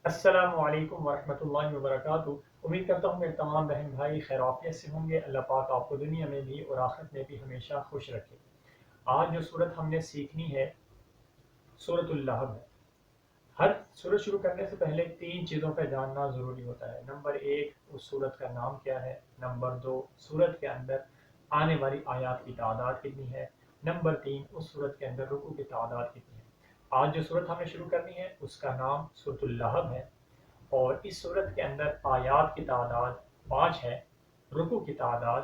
السلام علیکم ورحمۃ اللہ وبرکاتہ۔ امید کرتا ہوں میرے تمام بہن بھائی خیر عافیت سے ہوں گے۔ اللہ پاک آپ کو دنیا میں بھی اور آخرت میں بھی ہمیشہ خوش رکھے۔ آج جو صورت ہم نے سیکھنی ہے سورۃ اللہب ہے۔ ہر صورت شروع کرنے سے پہلے تین چیزوں کا جاننا ضروری ہوتا ہے۔ نمبر ایک، اس صورت کا نام کیا ہے۔ نمبر دو، صورت کے اندر آنے والی آیات کی تعداد کتنی ہے۔ نمبر تین، اس صورت کے اندر رکوع کی تعداد کتنی ہے۔ آج جو صورت ہم نے شروع کرنی ہے اس کا نام سورۃ اللہب ہے، اور اس صورت کے اندر آیات کی تعداد 5 ہے، رکوع کی تعداد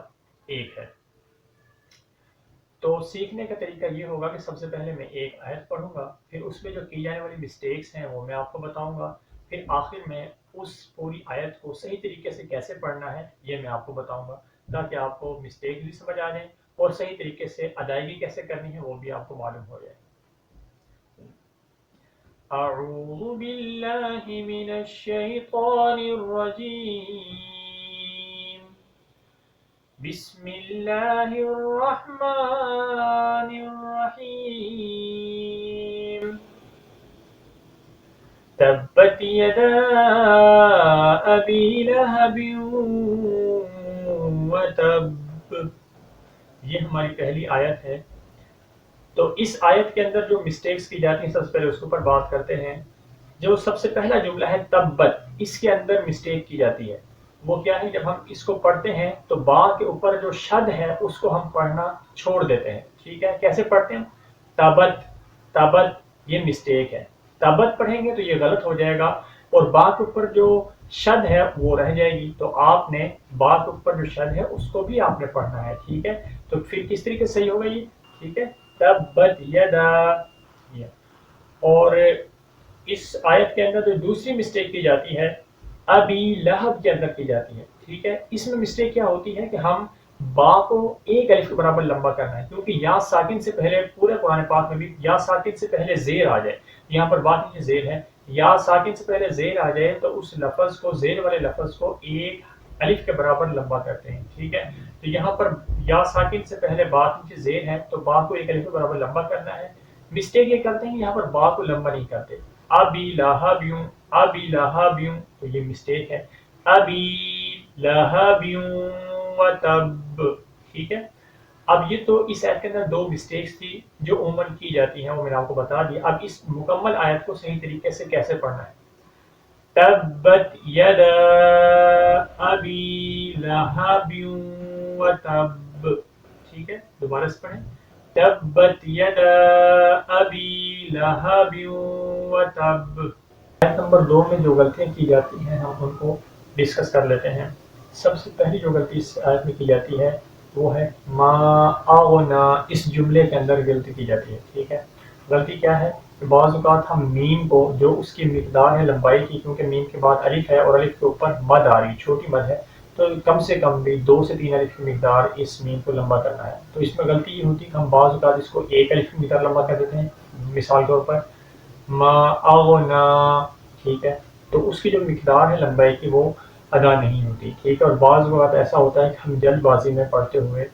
1 ہے۔ تو سیکھنے کا طریقہ یہ ہوگا کہ سب سے پہلے میں ایک آیت پڑھوں گا، پھر اس میں جو کی جانے والی مسٹیکس ہیں وہ میں آپ کو بتاؤں گا، پھر آخر میں اس پوری آیت کو صحیح طریقے سے کیسے پڑھنا ہے یہ میں آپ کو بتاؤں گا، تاکہ آپ کو مسٹیک بھی سمجھ آ جائیں اور صحیح طریقے سے ادائیگی کیسے کرنی ہے وہ بھی آپ کو معلوم ہو جائے۔ اعوذ باللہ من الشیطان الرجیم، بسم اللہ الرحمن الرحیم، تبت یدا ابی لہب وتب۔ یہ ہماری پہلی آیت ہے۔ تو اس آیت کے اندر جو مسٹیکس کی جاتی ہیں سب سے پہلے اس کے اوپر بات کرتے ہیں۔ جو سب سے پہلا جملہ ہے تبت، اس کے اندر مسٹیک کی جاتی ہے۔ وہ کیا ہے، جب ہم اس کو پڑھتے ہیں تو با کے اوپر جو شد ہے اس کو ہم پڑھنا چھوڑ دیتے ہیں، ٹھیک ہے۔ کیسے پڑھتے ہیں؟ تبت، تبت، یہ مسٹیک ہے۔ تبت پڑھیں گے تو یہ غلط ہو جائے گا، اور با کے اوپر جو شد ہے وہ رہ جائے گی، تو آپ نے با کے اوپر جو شد ہے اس کو بھی آپ نے پڑھنا ہے، ٹھیک ہے۔ تو پھر کس طریقے سے صحیح ہوگا یہ، ٹھیک ہے، تبت یدا۔ اور اس آیت کے اندر جو دوسری مسٹیک کی جاتی ہے ابی لہب کے اندر کی جاتی ہے، ٹھیک ہے۔ اس میں مسٹیک کیا ہوتی ہے کہ ہم با کو ایک الف کے برابر لمبا کرنا ہے، کیونکہ یا ساکن سے پہلے پورے قرآن پاک میں بھی یا ساکن سے پہلے زیر آ جائے، یہاں پر بات نہیں زیر ہے، یا ساکن سے پہلے زیر آ جائے تو اس لفظ کو، زیر والے لفظ کو ایک الف کے برابر لمبا کرتے ہیں، ٹھیک ہے۔ تو یہاں پر یا ساکن سے پہلے با نیچے زیر ہے تو با کو ایک الف کے برابر لمبا کرنا ہے۔ مسٹیک یہ کرتے ہیں یہاں پر با کو لمبا نہیں کرتے، ابی لہبیوں، ابی لہبیوں، تو یہ مسٹیک ہے، ابی لہبیوں وتب، ٹھیک ہے۔ اب یہ تو اس آیت کے اندر دو مسٹیکس تھی جو عموماً کی جاتی ہیں، وہ میں نے آپ کو بتا دی۔ اب اس مکمل آیت کو صحیح طریقے سے کیسے پڑھنا ہے۔ تبت یدا ابی لہب وتب، ٹھیک ہے، دوبارہ سے پڑھیں، تبت یدا ابی لہب وتب۔ آیت نمبر 2 میں جو غلطیاں کی جاتی ہیں ہم ان کو ڈسکس کر لیتے ہیں۔ سب سے پہلی جو غلطی اس آیت میں کی جاتی ہے وہ ہے ما اغنا، اس جملے کے اندر غلطی کی جاتی ہے، ٹھیک ہے۔ غلطی کیا ہے کہ بعض اوقات ہم میم کو، جو اس کی مقدار ہے لمبائی کی، کیونکہ میم کے بعد الف ہے اور الف کے اوپر مد آ رہی، چھوٹی مد ہے، تو کم سے کم بھی 2 سے 3 الف کی مقدار اس میم کو لمبا کرنا ہے۔ تو اس میں غلطی یہ ہوتی ہے کہ ہم بعض اوقات اس کو ایک الف کی مقدار لمبا کر دیتے ہیں، مثال کے طور پر ما اغنا، ٹھیک ہے۔ تو اس کی جو مقدار ہے لمبائی کی وہ ادا نہیں ہوتی، ٹھیک ہے۔ اور بعض اوقات ایسا ہوتا ہے کہ ہم جلد بازی میں پڑھتے ہوئے،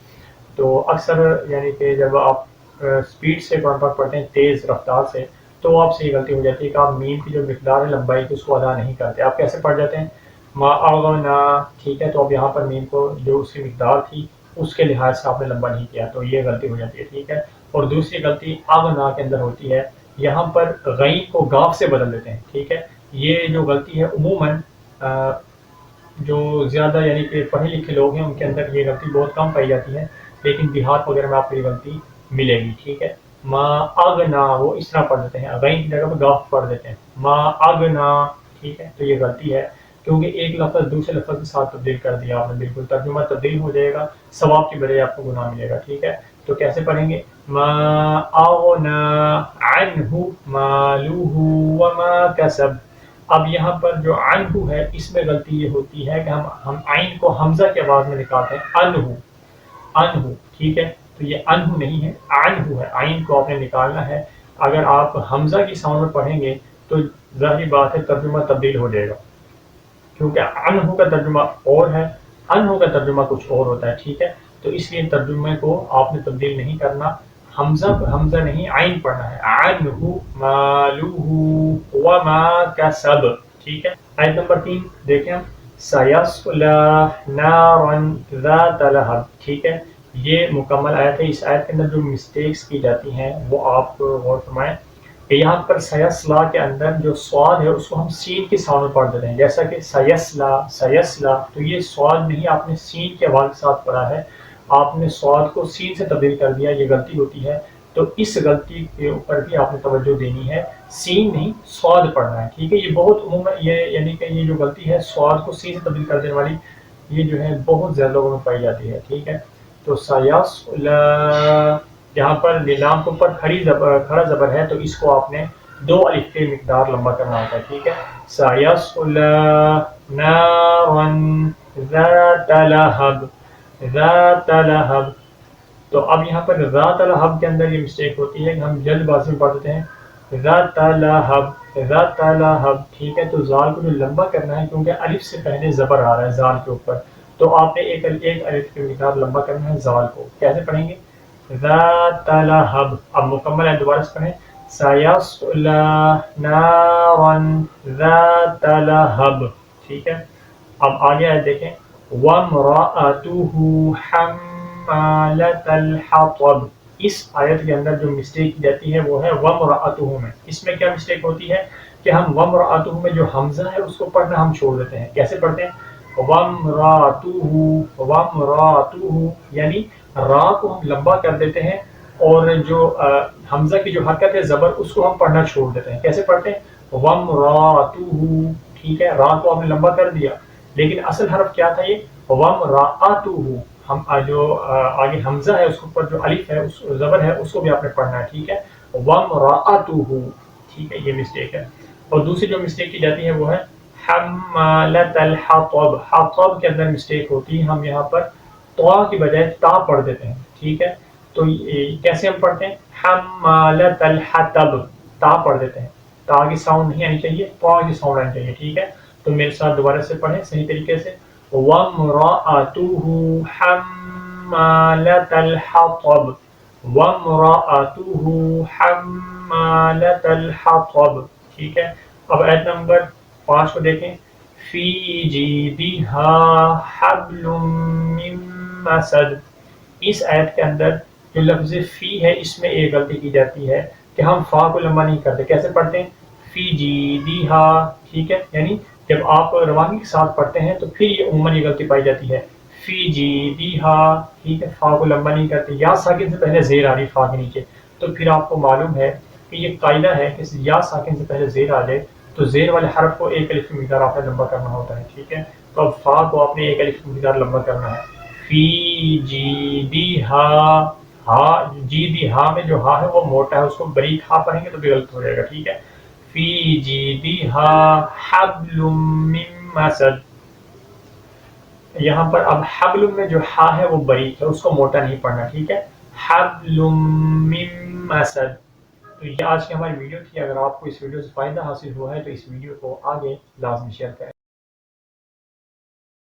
تو اکثر یعنی کہ جب آپ اسپیڈ سے قرآن پاک پڑھتے ہیں تیز رفتار سے، تو آپ سے یہ غلطی ہو جاتی ہے کہ آپ میم کی جو مقدار ہے لمبائی کی اس کو ادا نہیں کرتے۔ آپ کیسے پڑھ جاتے ہیں؟ ما اغنا، ٹھیک ہے۔ تو اب یہاں پر میم کو جو اس کی مقدار تھی اس کے لحاظ سے آپ نے لمبا نہیں کیا، تو یہ غلطی ہو جاتی ہے، ٹھیک ہے۔ اور دوسری غلطی اغنا کے اندر ہوتی ہے، یہاں پر غین کو گاف سے بدل دیتے ہیں، ٹھیک ہے۔ یہ جو غلطی ہے عموماً جو زیادہ یعنی کہ پڑھے لکھے لوگ ہیں ان کے اندر یہ غلطی بہت کم پائی جاتی ہے، لیکن دیہات وغیرہ میں آپ کو یہ غلطی ملے گی، ٹھیک ہے۔ ما اغنا، وہ اس طرح پڑھ دیتے ہیں، غین کی جگہ پہ گاف پڑھ دیتے ہیں، ما اغنا، ٹھیک ہے۔ تو یہ غلطی ہے، کیونکہ ایک لفظ دوسرے لفظ کے ساتھ تبدیل کر دیا آپ نے، بالکل ترجمہ تبدیل ہو جائے گا، ثواب کی بجائے آپ کو گناہ ملے گا، ٹھیک ہے۔ تو کیسے پڑھیں گے؟ ما اغنا عنہ مالہ وما کسب۔ اب یہاں پر جو عنہ ہے اس میں غلطی یہ ہوتی ہے کہ ہم عین کو حمزہ کی آواز میں نکالتے ہیں، انہ، انہ، ٹھیک ہے۔ تو یہ انہ نہیں ہے، عنہ ہے، عین کو آپ نے نکالنا ہے۔ اگر آپ حمزہ کی ساؤنڈ میں پڑھیں گے تو ظاہری بات ہے ترجمہ تبدیل ہو جائے گا، کیونکہ عنہ کا ترجمہ اور ہے، انہ کا ترجمہ کچھ اور ہوتا ہے، ٹھیک ہے۔ تو اس لیے ترجمے کو آپ نے تبدیل نہیں کرنا، حمزہ نہیں عین پڑھنا ہے، عنہ مالہ وما کسب، ٹھیک ہے. آیت نمبر 3 دیکھیں ہم سیصلی نارا ذات لہب. ٹھیک ہے، یہ مکمل آیت ہے. اس آیت کے اندر جو مسٹیکس کی جاتی ہیں وہ آپ غور فرمائیں کہ یہاں پر سیصلا کے اندر جو سواد ہے اس کو ہم سین کے ساؤنڈ میں پڑھ دیتے ہیں، جیسا کہ سیصلا سیصلا، تو یہ سواد نہیں، آپ نے سین کے آواز کے ساتھ پڑھا ہے، آپ نے سواد کو سین سے تبدیل کر دیا، یہ غلطی ہوتی ہے. تو اس غلطی کے اوپر بھی آپ نے توجہ دینی ہے، سین نہیں سواد پڑھنا ہے. ٹھیک ہے، یہ بہت عموماً یہ یعنی کہ یہ جو غلطی ہے سواد کو سین سے تبدیل کر دینے والی، یہ جو ہے بہت زیادہ لوگوں میں پائی جاتی ہے. ٹھیک ہے، تو سیصلا جہاں پر لام کے اوپر کھڑا زبر ہے تو اس کو آپ نے 2 الف کے مقدار لمبا کرنا ہوتا ہے. ٹھیک ہے، سیصلا نارا ذات لہب ذات لہب. تو اب یہاں پر ذات لہب کے اندر یہ مسٹیک ہوتی ہے کہ ہم جلد بازی میں پڑھ دیتے ہیں ذات لہب ذات لہب. ٹھیک ہے، تو زال کو جو لمبا کرنا ہے کیونکہ الف سے پہلے زبر آ رہا ہے زال کے اوپر، تو آپ نے ایک الف کے مقدار لمبا کرنا ہے زال کو. کیسے پڑھیں گے؟ ذات لہب. اب مکمل ہے، دوبارہ سے پڑھیں سیصلی نارا ذات لہب. ٹھیک ہے، اب آگے آئے دیکھیں وَامْرَأَتُهُ حَمَّالَةَ الْحَطَبِ. اس آیت کے اندر جو مسٹیک کی جاتی ہے وہ ہے وَامْرَأَتُهُ میں. اس میں کیا مسٹیک ہوتی ہے کہ ہم وَامْرَأَتُهُ میں جو حمزہ ہے اس کو پڑھنا ہم چھوڑ دیتے ہیں. کیسے پڑھتے ہیں؟ وَامْرَأَتُهُ وَامْرَأَتُهُ، یعنی را کو ہم لمبا کر دیتے ہیں اور جو حمزہ کی جو حرکت ہے زبر اس کو ہم پڑھنا چھوڑ دیتے ہیں. کیسے پڑھتے ہیں؟ وَامْرَأَتُهُ. ٹھیک ہے، را کو آپ نے لمبا کر دیا لیکن اصل حرف کیا تھا یہ وَامْرَأَتُهُ. ہم جو آگے حمزہ ہے اس کے اوپر جو الف ہے اس زبر ہے اس کو بھی آپ نے پڑھنا ہے. ٹھیک ہے، وَامْرَأَتُهُ. ٹھیک ہے، یہ مسٹیک ہے. اور دوسری جو مسٹیک کی جاتی ہے وہ ہے حَمَّالَةَ الْحَطَبِ. حطب کے اندر مسٹیک ہوتی ہے، ہم یہاں پر طا کی بجائے تا پڑھ دیتے ہیں. ٹھیک ہے، تو کیسے ہم پڑھتے ہیں؟ حَمَّالَةَ الْحَطَبِ، تا پڑھ دیتے ہیں، تا کی ساؤنڈ نہیں آنی چاہیے، طا کی ساؤنڈ آنی چاہیے. ٹھیک ہے، تو میرے ساتھ دوبارہ سے پڑھیں صحیح طریقے سے وَامْرَأَتُهُ حَمَّالَةَ الْحَطَبِ وَامْرَأَتُهُ حَمَّالَةَ الْحَطَبِ. ٹھیک ہے، اب آیت نمبر 5 کو دیکھیں فِي جِيدِهَا حَبْلٌ مِّن مَّسَدٍ. اس آیت کے اندر جو لفظ فی ہے اس میں ایک غلطی کی جاتی ہے کہ ہم فا کو لمبا نہیں کرتے. کیسے پڑھتے ہیں؟ فی جیدہا. ٹھیک ہے، یعنی جب آپ روانی کے ساتھ پڑھتے ہیں تو پھر یہ عموماً یہ غلطی پائی جاتی ہے فی جیدہا. ٹھیک ہے، فا کو لمبا نہیں کرتے، یا ساکن سے پہلے زیر آ رہی فا کے نیچے، تو پھر آپ کو معلوم ہے کہ یہ قاعدہ ہے کہ یا ساکن سے پہلے زیر آ جائے تو زیر والے حرف کو ایک الف کی مقدار آپ نے لمبا کرنا ہوتا ہے. ٹھیک ہے، تو اب فا کو آپ نے ایک الف کی مقدار لمبا کرنا ہے. فی جیدہا. ہا جیدہا میں جو ہا ہے وہ موٹا ہے، اس کو بریک ہا پڑھیں گے تو بھی غلط ہو جائے گا. ٹھیک ہے، فی جیدہا حبل من مسد. یہاں پر اب حبل میں جو ہا ہے وہ بریک ہے، اس کو موٹا نہیں پڑھنا. ٹھیک ہے، حبل من مسد. تو یہ آج کی ہماری ویڈیو تھی. اگر آپ کو اس ویڈیو سے فائدہ حاصل ہوا ہے تو اس ویڈیو کو آگے لازمی شیئر کریں.